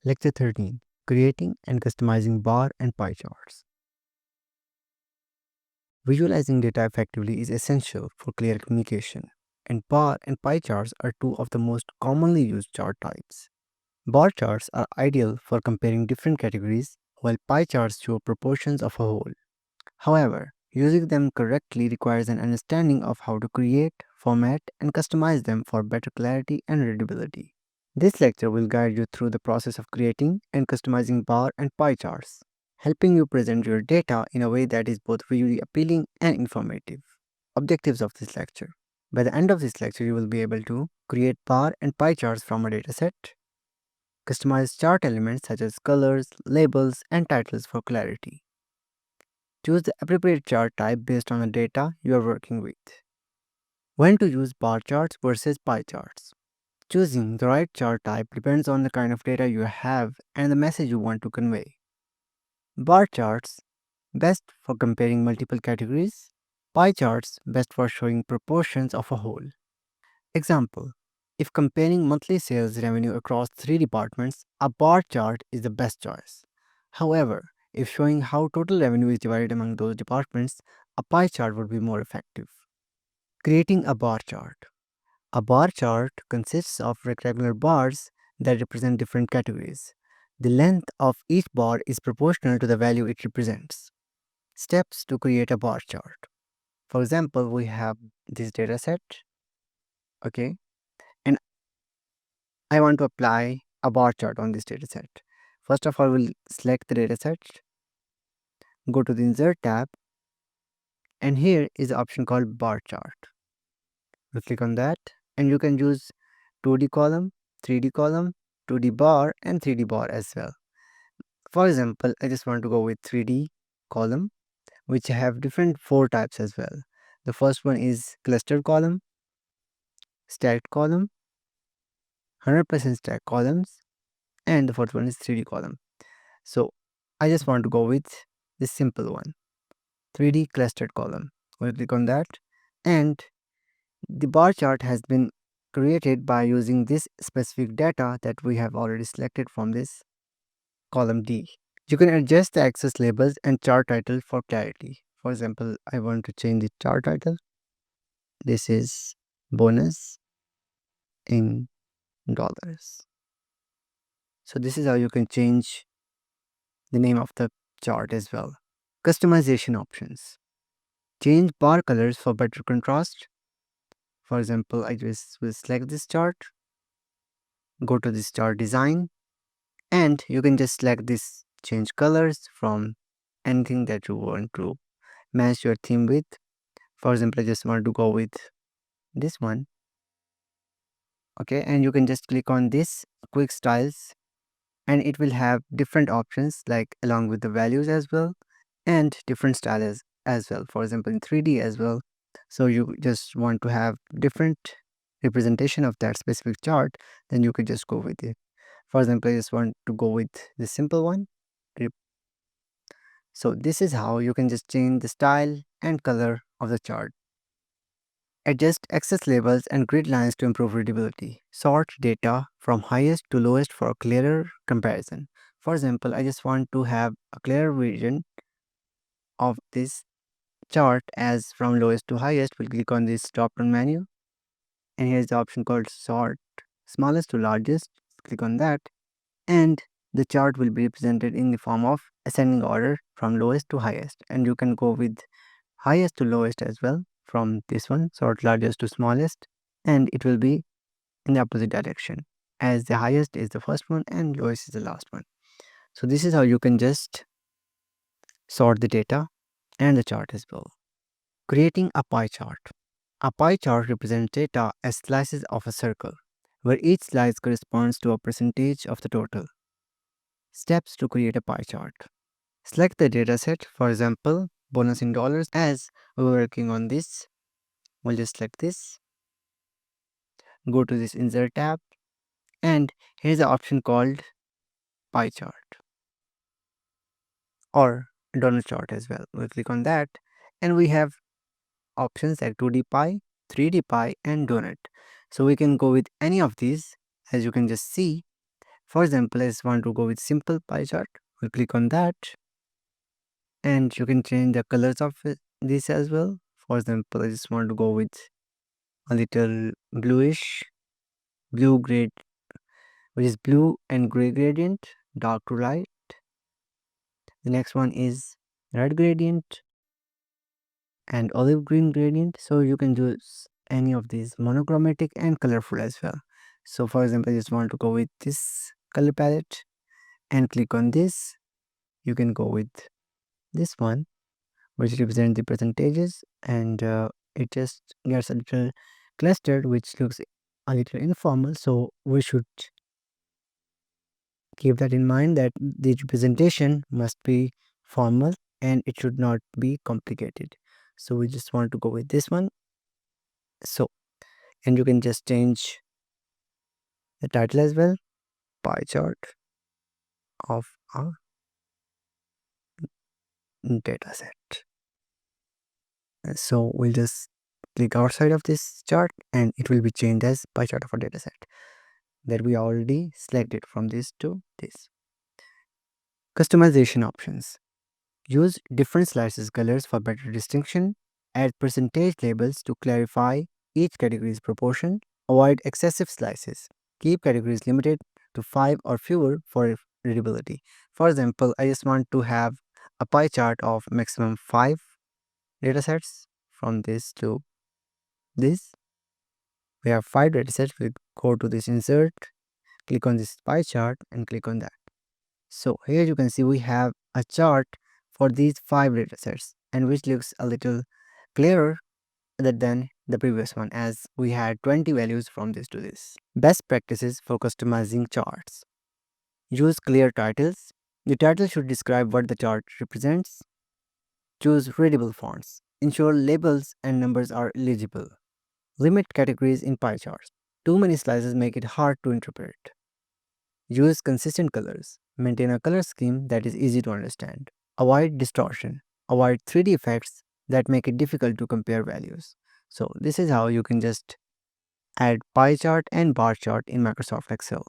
Lecture 13: Creating and Customizing Bar and Pie Charts. Visualizing data effectively is essential for clear communication, and bar and pie charts are two of the most commonly used chart types. Bar charts are ideal for comparing different categories, while pie charts show proportions of a whole. However, using them correctly requires an understanding of how to create, format, and customize them for better clarity and readability. This lecture will guide you through the process of creating and customizing bar and pie charts, helping you present your data in a way that is both visually appealing and informative. Objectives of this lecture. By the end of this lecture, you will be able to create bar and pie charts from a dataset, customize chart elements such as colors, labels, and titles for clarity. Choose the appropriate chart type based on the data you are working with. When to use bar charts versus pie charts. Choosing the right chart type depends on the kind of data you have and the message you want to convey. Bar charts, best for comparing multiple categories. Pie charts, best for showing proportions of a whole. Example: if comparing monthly sales revenue across three departments, a bar chart is the best choice. However, if showing how total revenue is divided among those departments, a pie chart would be more effective. Creating a bar chart. A bar chart consists of rectangular bars that represent different categories. The length of each bar is proportional to the value it represents. Steps to create a bar chart. For example, we have this data set, okay, and I want to apply a bar chart on this data set. First of all, we'll select the data set, go to the Insert tab, and here is the option called bar chart. We'll click on that, and you can use 2D column, 3D column, 2D bar, and 3D bar as well. For example, I just want to go with 3D column, which have different four types as well. The first one is clustered column, stacked column, 100% stacked columns, and the fourth one is 3D column. So I just want to go with this simple one, 3D clustered column. We'll click on that, and the bar chart has been created by using this specific data that we have already selected from this column D. You can adjust the access labels and chart title for clarity. For example, I want to change the chart title. This is bonus in dollars. So this is how you can change the name of the chart as well. Customization options. Change bar colors for better contrast. For example, I just will select this chart, go to this chart design, and you can just select this change colors from anything that you want to match your theme with. For example, I just want to go with this one, okay, and you can just click on this quick styles, and it will have different options like along with the values as well, and different styles as well, for example in 3D as well. So you just want to have different representation of that specific chart, then you could just go with it. For example, I just want to go with the simple one. So this is how you can just change the style and color of the chart. Adjust access labels and grid lines to improve readability. Sort data from highest to lowest for a clearer comparison. For example, I just want to have a clearer vision of this chart as from lowest to highest. We'll click on this drop down menu, and here's the option called sort smallest to largest. Click on that, and the chart will be represented in the form of ascending order from lowest to highest, and you can go with highest to lowest as well from this one, sort largest to smallest, and it will be in the opposite direction, as the highest is the first one and lowest is the last one. So this is how you can just sort the data and the chart as well. Creating a pie chart. A pie chart represents data as slices of a circle, where each slice corresponds to a percentage of the total. Steps to create a pie chart. Select the dataset, for example, bonus in dollars, as we're working on this. We'll just select this, go to this Insert tab, and here's the option called pie chart or donut chart as well. We'll click on that, and we have options like 2D pie, 3D pie, and donut. So we can go with any of these. As you can just see, For example, I just want to go with simple pie chart. We'll click on that, and you can change the colors of this as well. For example, I just want to go with a little bluish, blue gray, which is blue and gray gradient, dark to light. The next one is red gradient and olive green gradient. So you can use any of these monochromatic and colorful as well. So for example, I just want to go with this color palette and click on this. You can go with this one, which represents the percentages, and it just gets a little clustered, which looks a little informal. So we should keep that in mind, that the representation must be formal and it should not be complicated. So we just want to go with this one. So, and you can just change the title as well, pie chart of our data set. So we'll just click outside of this chart and it will be changed as pie chart of our data set that we already selected from this to this. Customization options. Use different slices colors for better distinction. Add percentage labels to clarify each category's proportion. Avoid excessive slices. Keep categories limited to 5 or fewer for readability. For example, I just want to have a pie chart of maximum 5 datasets from this to this. We have 5 datasets. We go to this insert, click on this pie chart and click on that. So here you can see we have a chart for these 5 datasets, and which looks a little clearer than the previous one, as we had 20 values from this to this. Best practices for customizing charts. Use clear titles. The title should describe what the chart represents. Choose readable fonts. Ensure labels and numbers are legible. Limit categories in pie charts. Too many slices make it hard to interpret. Use consistent colors. Maintain a color scheme that is easy to understand. Avoid distortion. Avoid 3D effects that make it difficult to compare values. So this is how you can just add pie chart and bar chart in Microsoft Excel.